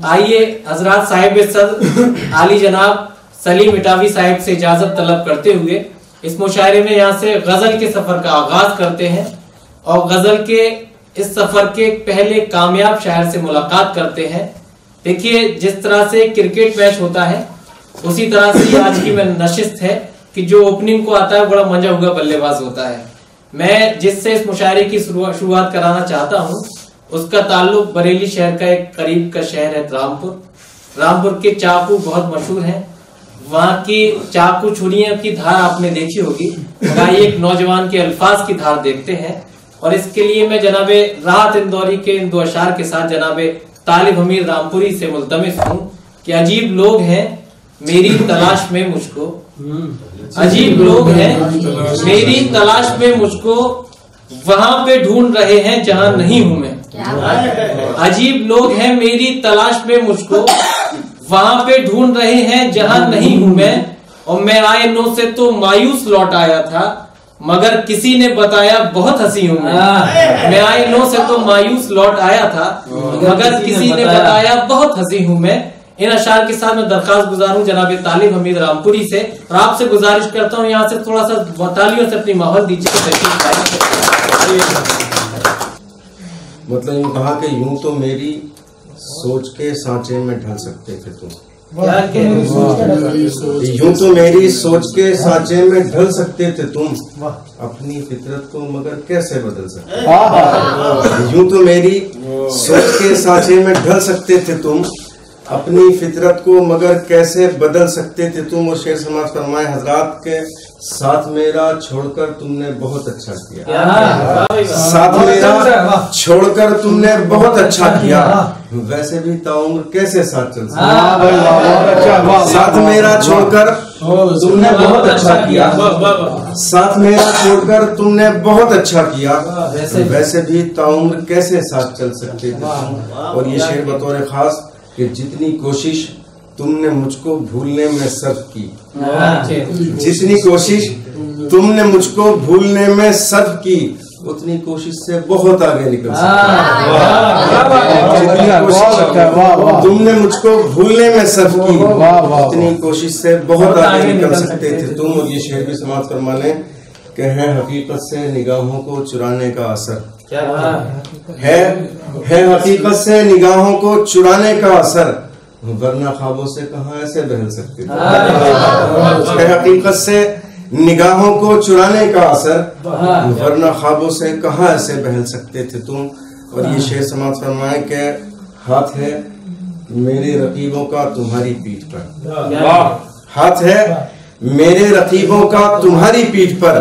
आइए हजरात साहिब सद आली जनाब सलीम इटावी साहिब से इजाजत तलब करते हुए इस मुशायरे में यहाँ से गजल के सफर का आगाज करते हैं और गजल के इस सफर के पहले कामयाब शायर से मुलाकात करते हैं। देखिए, जिस तरह से क्रिकेट मैच होता है उसी तरह से आज की में नशिस्त है कि जो ओपनिंग को आता है बड़ा मंजा हुआ बल्लेबाज होता है। मैं जिससे इस मुशायरे की शुरुआत कराना चाहता हूँ उसका ताल्लुक बरेली शहर का एक करीब का शहर है रामपुर। रामपुर के चाकू बहुत मशहूर हैं। वहाँ की चाकू छुरियों की धार आपने देखी होगी। आइए एक नौजवान के अल्फाज की धार देखते हैं और इसके लिए मैं जनाबे राहत इंदौरी के इन दो अशार के साथ जनाबे तालिब हमीद रामपुरी से मुल्तमिस हूँ कि अजीब लोग हैं मेरी तलाश में मुझको, अजीब लोग हैं मेरी तलाश में मुझको, वहां पे ढूंढ रहे हैं जहां नहीं हूं मैं। अजीब लोग हैं मेरी तलाश में मुझको, वहां पे ढूंढ रहे हैं जहां नहीं हूं मैं। और मैं आए नो से तो मायूस लौट आया था मगर किसी ने बताया बहुत हंसी हूं मैं आए नो से तो मायूस लौट आया था मगर किसी ने बताया बहुत हंसी हूं मैं। इन अशार के साथ मैं दरखास्त गुजारूं जनाब तालिब हमीद रामपुरी से और आपसे गुजारिश करता हूं यहाँ से थोड़ा सा तालियों से अपनी माहौल दीजिए। मतलब यूं कहा कि यूं तो मेरी सोच के सांचे में ढल सकते थे तुम, यूं तो मेरी सोच के सांचे में ढल सकते थे तुम, अपनी फितरत को मगर कैसे बदल सकते। यूं तो मेरी सोच के सांचे में ढल सकते थे तुम, अपनी फितरत को मगर कैसे बदल सकते थे तुम। और शेर समाज फरमाए हजरात के साथ मेरा छोड़कर तुमने बहुत अच्छा किया, साथ मेरा छोड़कर तुमने बहुत अच्छा किया, वैसे भी ताउम्र कैसे साथ चल सकते। साथ मेरा छोड़कर तुमने बहुत अच्छा किया, साथ मेरा छोड़कर तुमने बहुत अच्छा किया, वैसे भी ताउम्र कैसे साथ चल सकते थे। और ये शेर बतौर खास कि जितनी कोशिश तुमने मुझको भूलने में सर्फ की, जितनी कोशिश तुमने मुझको भूलने में सर्फ की, उतनी कोशिश से बहुत आगे निकल सकते। जितनी कोशिश तुमने मुझको भूलने में सर्फ की, उतनी कोशिश से बहुत आगे निकल सकते थे तुम। और ये शेर भी समाज फरमाने के है हकीकत से निगाहों को चुराने का असर, है हकीकत से निगाहों को चुराने का असर, वरना ख्वाबों से कहाँ ऐसे बहल सकते थे। है हकीकत से निगाहों को चुराने का असर, वरना ख्वाबों से कहाँ ऐसे बहल सकते थे तुम। और ये शेर समाज फरमाए के हाथ है मेरे रकीबों का तुम्हारी पीठ पर, हाथ है मेरे रकीबों का तुम्हारी पीठ पर,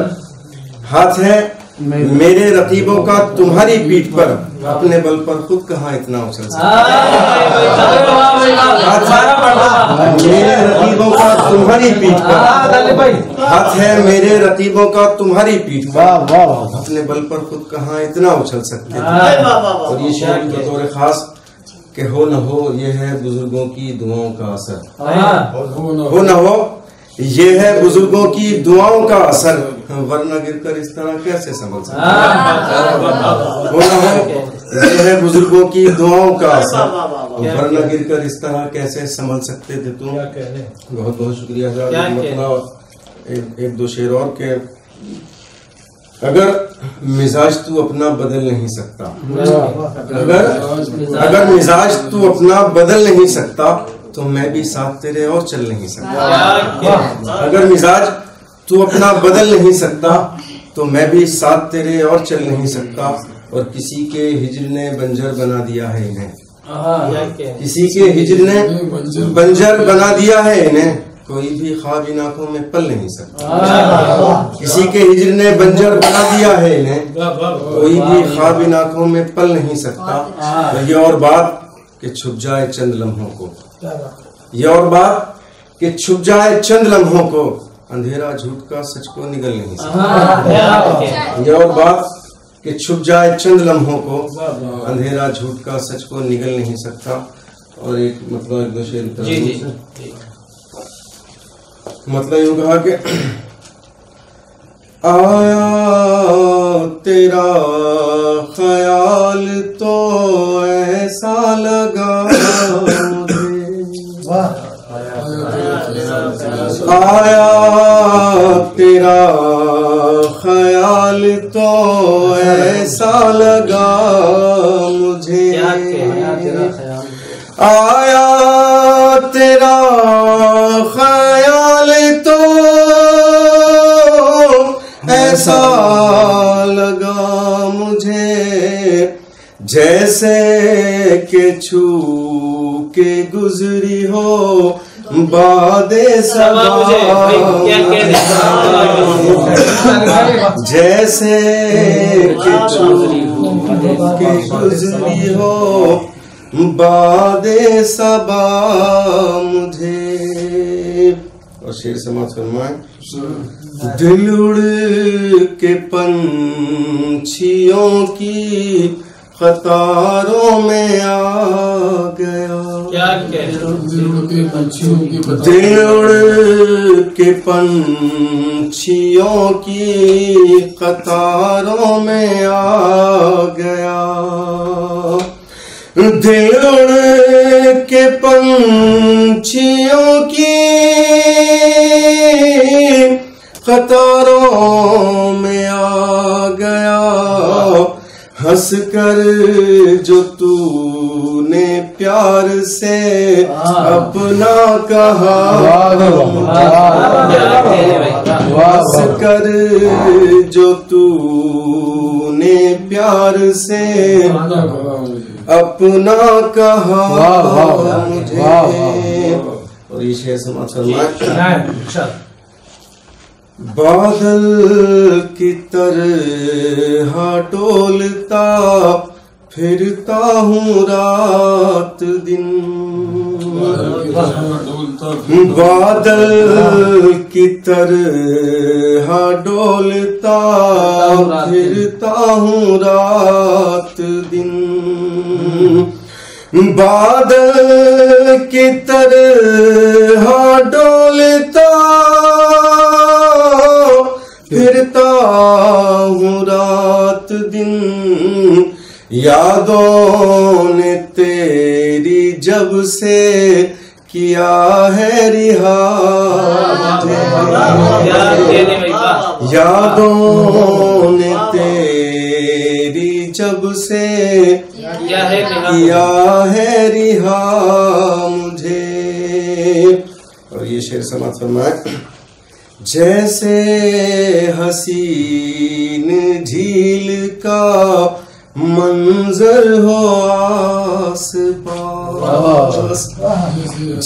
हाथ है मेरे रकीबों का तुम्हारी पीठ पर, अपने बल पर खुद कहाँ इतना उछल सकते। मेरे रकीबों का तुम्हारी पीठ पर, हाथ है मेरे रकीबों का तुम्हारी पीठ पर, अपने बल पर खुद कहाँ इतना उछल सकते थे। और ये शेर बतौर खास कि हो न हो ये है बुजुर्गों की दुआओं का असर, हो न हो ये है बुजुर्गों की दुआओं का असर, वरना गिरकर इस तरह कैसे संभल सकते। ये है बुजुर्गों की दुआओं का असर, वरना गिरकर इस तरह कैसे संभल सकते थे तुम। बहुत बहुत शुक्रिया। मतलब एक दो शेर और के अगर मिजाज तू अपना बदल नहीं सकता, अगर मिजाज तू अपना बदल नहीं सकता तो मैं भी साथ तेरे और चल नहीं सकता। अगर मिजाज तू अपना बदल नहीं सकता तो मैं भी साथ तेरे और चल नहीं सकता। और किसी के हिजर ने बंजर बना दिया है इन्हें, किसी के हिजर ने बंजर बना दिया है इन्हें, कोई भी ख्वाब इन आंखों में पल नहीं सकता। किसी के हिजर ने बंजर बना दिया है इन्हें, कोई भी ख्वाब इन आंखों में पल नहीं सकता। ये और बात कि छुप जाए चंद लम्हों को, ये और बात कि छुप जाए चंद लम्हों को, अंधेरा झूठ का सच को निगल नहीं सकता। ये और बात कि छुप जाए चंद लम्हों को, अंधेरा झूठ का सच को निगल नहीं सकता। और एक मतलब एक दो शेर मतलब यूं कहा कि आया तेरा ख्याल तो ऐसा लगा आया तेरा ख्याल तो ऐसा लगा मुझे, आया तेरा ख्याल तो ऐसा लगा मुझे, जैसे के छू के गुजरी हो बादे सबा, जैसे के छू के गुजरी हो बादे सबा मुझे। और शेर समाज फरमाए, दिल उड़ के पंछियों की कतारों में आ गया, दिल उड़ के पंछियों की कतारों में आ गया, दिल उड़ के पंछियों की कतारों में आ गया, हंस कर जो तूने प्यार से अपना कहा, हंस कर जो तूने प्यार से अपना कहा मुझे। और ये शेर समाज फरमाए, बादल की तरह डोलता फिरता हूँ रात दिन, बादल की तरह डोलता फिरता हूँ रात दिन, बादल की तरह डोलता फिरता हूँ रात दिन, यादों ने तेरी जब से किया है रिहा, यादों ने तेरी जब से किया है रिहा मुझे। और ये शेर समाज फरमाए, जैसे हसीन झील का मंजर हो आस पास,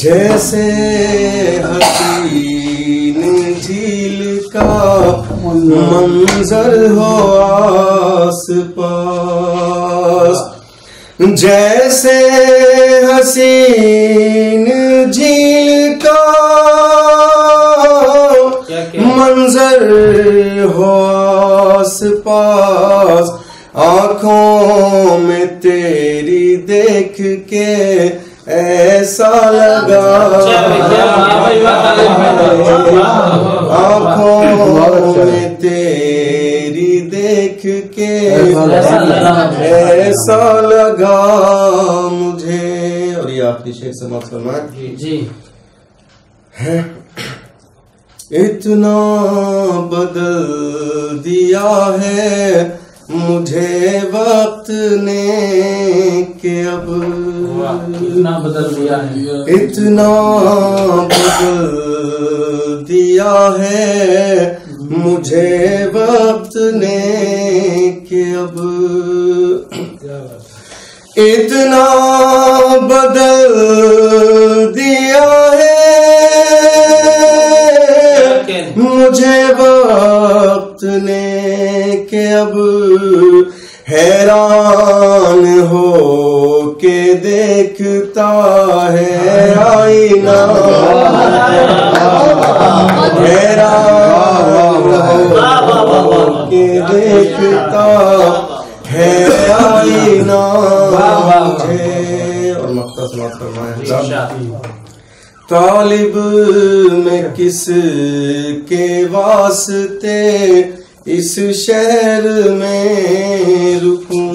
जैसे हसीन झील का मंजर हो आस पास, जैसे हसीन झील का मंजर हो आस पास, आँखों में तेरी देख के ऐसा लगा, आँखों में तेरी देख के ऐसा लगा मुझे। और ये आपकी शेर समाप्त फरमाए जी है, इतना बदल दिया है मुझे वक्त ने कि अब, इतना बदल दिया है, इतना बदल दिया है मुझे वक्त ने कि अब, इतना बदल दिया है मुझे वक्त ने के अब, हैरान हो के देखता है आईना, हैरान हो के देखता है आईना मुझे। और मक्ता समाप्त फरमाया, तालिब में किस के वास्ते इस शहर में रुकूं,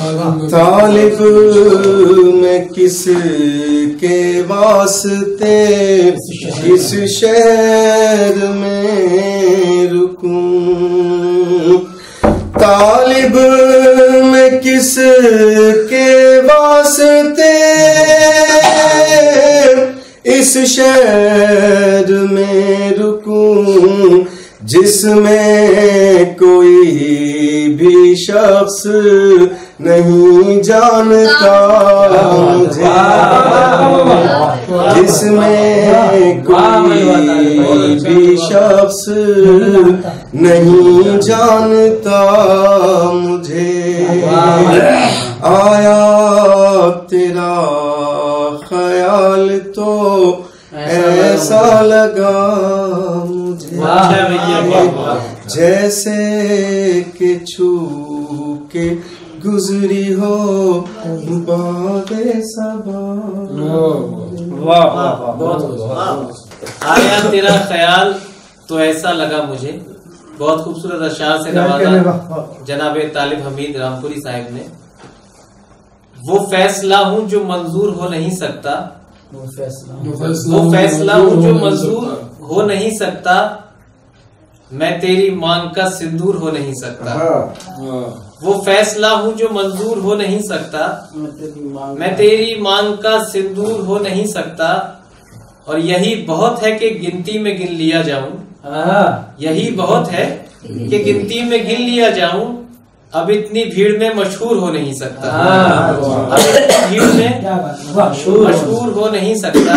तालिब मैं किस के वास्ते इस शहर में रुकूं, तालिब मैं किस के वास्ते इस शहर में रुकूं, जिसमें कोई भी शख्स नहीं जानता मुझे, जिसमें कोई भी शख्स नहीं जानता मुझे। आया तेरा ख्याल तो ऐसा लगा मुझे, जैसे कि छू के गुजरी हो बागे सबा। आया तेरा ख्याल तो ऐसा लगा मुझे, बहुत खूबसूरत अशार से नवाजा जनाब तालिब हमीद रामपुरी साहब ने। वो फैसला हूँ जो मंजूर हो नहीं सकता, वो फैसला हूँ जो मंजूर हो नहीं सकता, मैं तेरी मांग का सिंदूर हो नहीं सकता। वो फैसला हूँ जो मंजूर हो नहीं सकता, मैं तेरी मांग का सिंदूर हो नहीं सकता। और यही बहुत है कि गिनती में गिन लिया जाऊं, यही बहुत है कि गिनती में गिन लिया जाऊं। अब इतनी भीड़ में मशहूर हो नहीं सकता, अब इतनी भीड़ में मशहूर हो नहीं सकता।